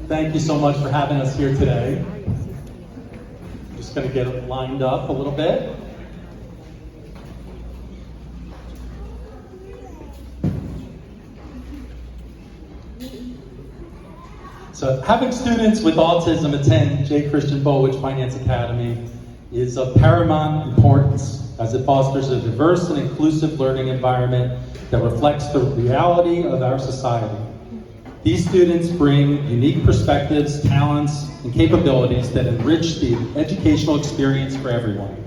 Thank you so much for having us here today. Just going to get it lined up a little bit. So having students with autism attend Christian Bolwage Finance Academy is of paramount importance as it fosters a diverse and inclusive learning environment that reflects the reality of our society. These students bring unique perspectives, talents, and capabilities that enrich the educational experience for everyone.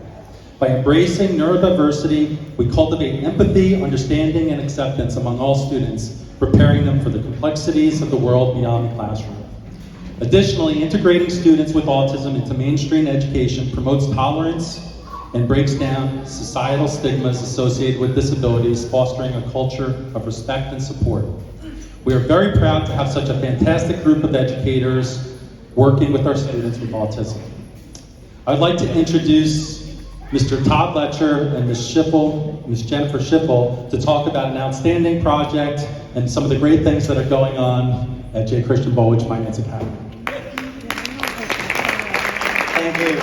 By embracing neurodiversity, we cultivate empathy, understanding, and acceptance among all students, preparing them for the complexities of the world beyond the classroom. Additionally, integrating students with autism into mainstream education promotes tolerance and breaks down societal stigmas associated with disabilities, fostering a culture of respect and support. We are very proud to have such a fantastic group of educators working with our students with autism. I'd like to introduce Mr. Todd Letcher and Ms. Jennifer Schiffel to talk about an outstanding project and some of the great things that are going on at Christian Bolwage Finance Academy. Thank you.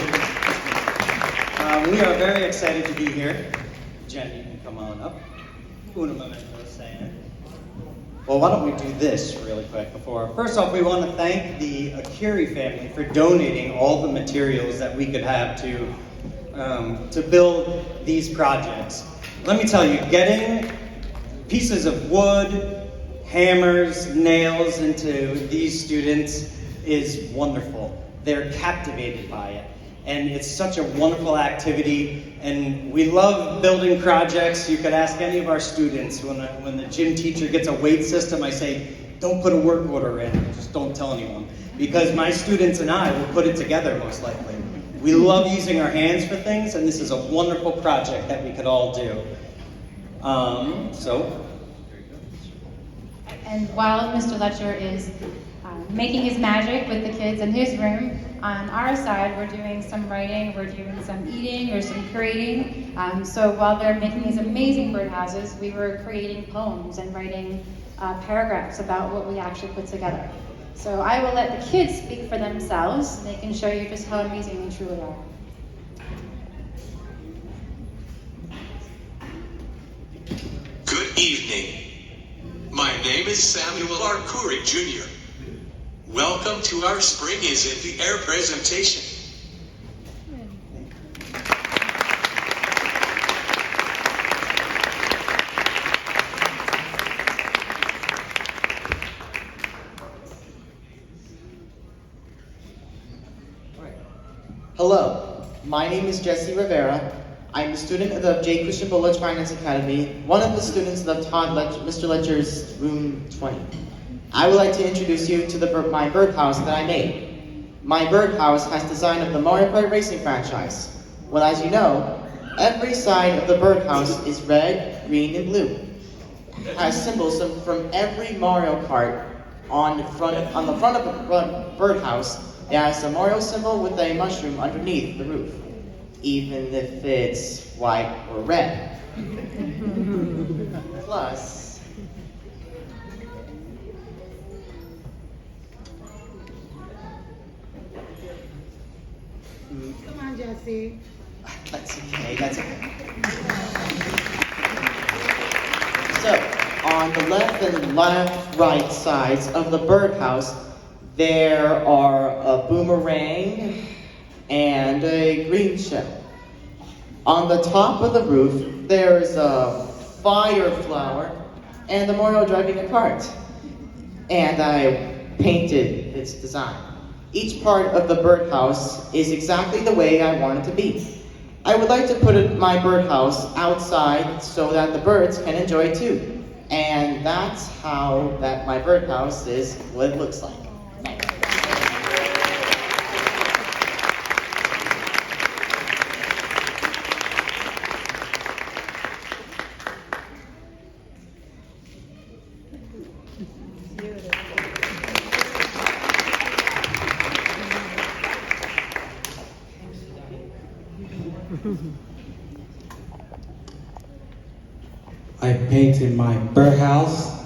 We are very excited to be here. Jen, you can come on up. Una momento, saying. Well, why don't we do this really quick before. First off, we want to thank the Akiri family for donating all the materials that we could have to build these projects. Let me tell you, getting pieces of wood, hammers, nails into these students is wonderful. They're captivated by it. And it's such a wonderful activity, and we love building projects. You could ask any of our students. When the gym teacher gets a weight system, I say, don't put a work order in, just don't tell anyone. Because my students and I will put it together most likely. We love using our hands for things, and this is a wonderful project that we could all do. And while Mr. Letcher is making his magic with the kids in his room, on our side we're doing some writing, we're doing some eating or some creating. So while they're making these amazing birdhouses, we were creating poems and writing paragraphs about what we actually put together. So I will let the kids speak for themselves, and they can show you just how amazing they truly are. Good evening. My name is Samuel Arcuri Jr. Welcome to our Spring is in the Air presentation. Hello, my name is Jesse Rivera. I'm a student of the Christian Bolwage Finance Academy, one of the students of Mr. Letcher's room 20. I would like to introduce you to my birdhouse that I made. My birdhouse has design of the Mario Kart racing franchise. Well, as you know, every side of the birdhouse is red, green, and blue. It has symbols from every Mario Kart on the front of the birdhouse. It has a Mario symbol with a mushroom underneath the roof, even if it's white or red. Plus, come on, Jesse. That's okay, that's okay. So, on the left and right sides of the birdhouse, there are a boomerang and a green shell. On the top of the roof, there is a fire flower and the Mario driving a cart. And I painted its design. Each part of the birdhouse is exactly the way I want it to be. I would like to put my birdhouse outside so that the birds can enjoy it too. And that's how my birdhouse is what it looks like. Thanks. I painted my birdhouse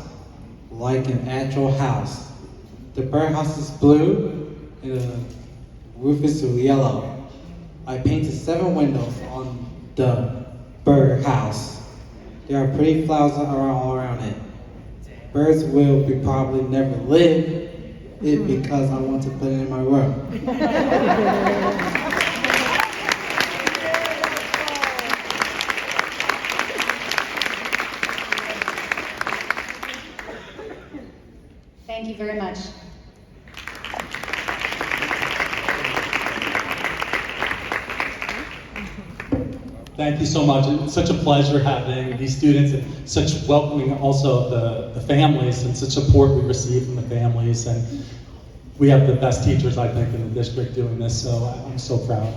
like an actual house. The birdhouse is blue and the roof is yellow. I painted 7 windows on the birdhouse. There are pretty flowers all around it. Birds will probably never live it because I want to put it in my room. Thank you very much. Thank you so much. It's such a pleasure having these students and such welcoming also the families and such support we receive from the families. And we have the best teachers, I think, in the district doing this, so I'm so proud.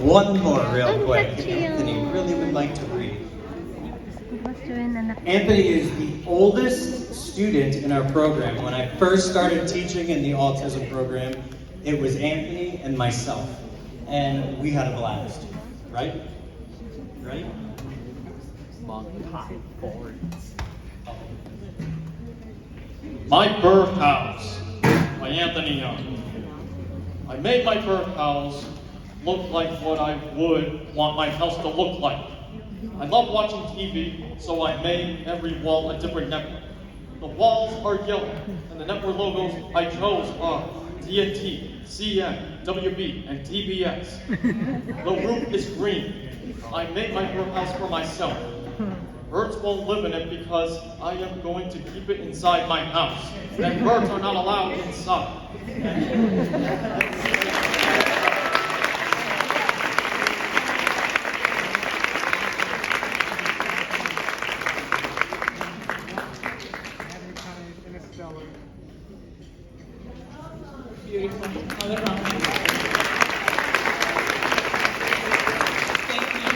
One more real quick. Anthony really would like to read. Anthony is the oldest student in our program. When I first started teaching in the autism program, it was Anthony and myself. And we had a blast. Right? Right? My Birth House by Anthony Young. I made my birth house look like what I would want my house to look like. I love watching TV, so I made every wall a different network. The walls are yellow, and the network logos I chose are TNT, CN, WB, and TBS. The roof is green. I made my birth house for myself. Birds won't live in it because I am going to keep it inside my house, and birds are not allowed inside. Beautiful. Another round. Thank you,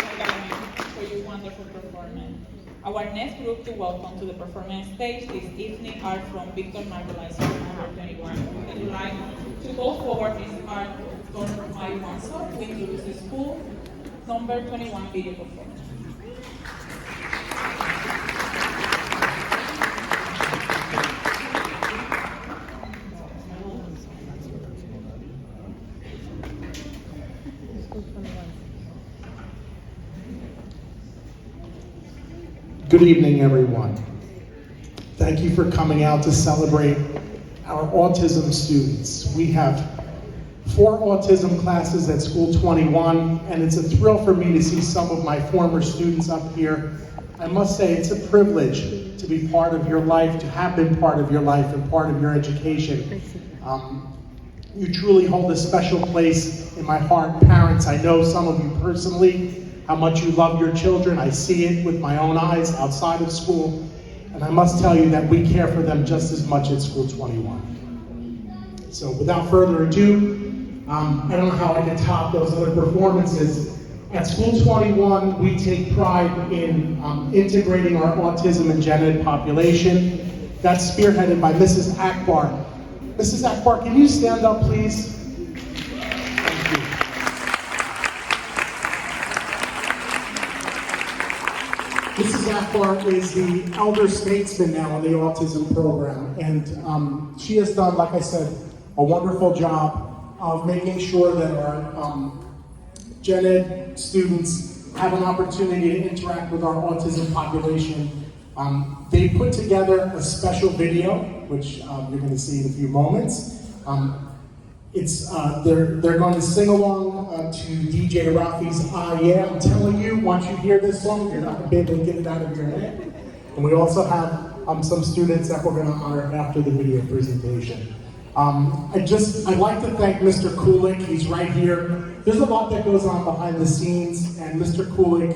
Academy, for your wonderful performance. Our next group to welcome to the performance stage this evening are from Victor Margolais, number 21. If you'd like to go forward, Ms. Art Donor Mai Wanso to introduce the school number 21 video performance. Good evening, everyone. Thank you for coming out to celebrate our autism students. We have 4 autism classes at School 21, and it's a thrill for me to see some of my former students up here. I must say it's a privilege to be part of your life, to have been part of your life and part of your education. You truly hold a special place in my heart. Parents, I know some of you personally, how much you love your children. I see it with my own eyes outside of school. And I must tell you that we care for them just as much at School 21. So without further ado, I don't know how I can top those other performances. At School 21, we take pride in integrating our autism and gen ed population. That's spearheaded by Mrs. Akbar. Mrs. Akbar, can you stand up, please? Mrs. Akbar is the elder statesman now in the autism program, and she has done, like I said, a wonderful job of making sure that our gen ed students have an opportunity to interact with our autism population. They put together a special video, which you're going to see in a few moments. They're going to sing along to DJ Rafi's I Am. I'm telling you, once you hear this song, you're not going to be able to get it out of your head. And we also have some students that we're going to honor after the video presentation. I'd like to thank Mr. Kulik. He's right here. There's a lot that goes on behind the scenes, and Mr. Kulik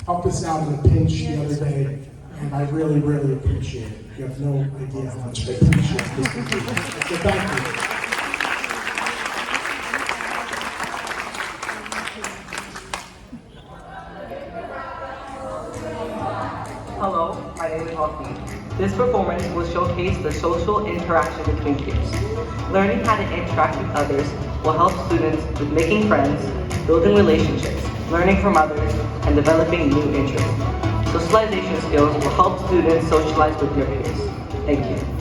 helped us out in a pinch the other day, and I really, really appreciate it. You have no idea how much I appreciate Mr. Kulik. So thank you. Friday the 12th. This performance will showcase the social interaction between peers. Learning how to interact with others will help students with making friends, building relationships, learning from others, and developing new interests. Socialization skills will help students socialize with their peers. Thank you.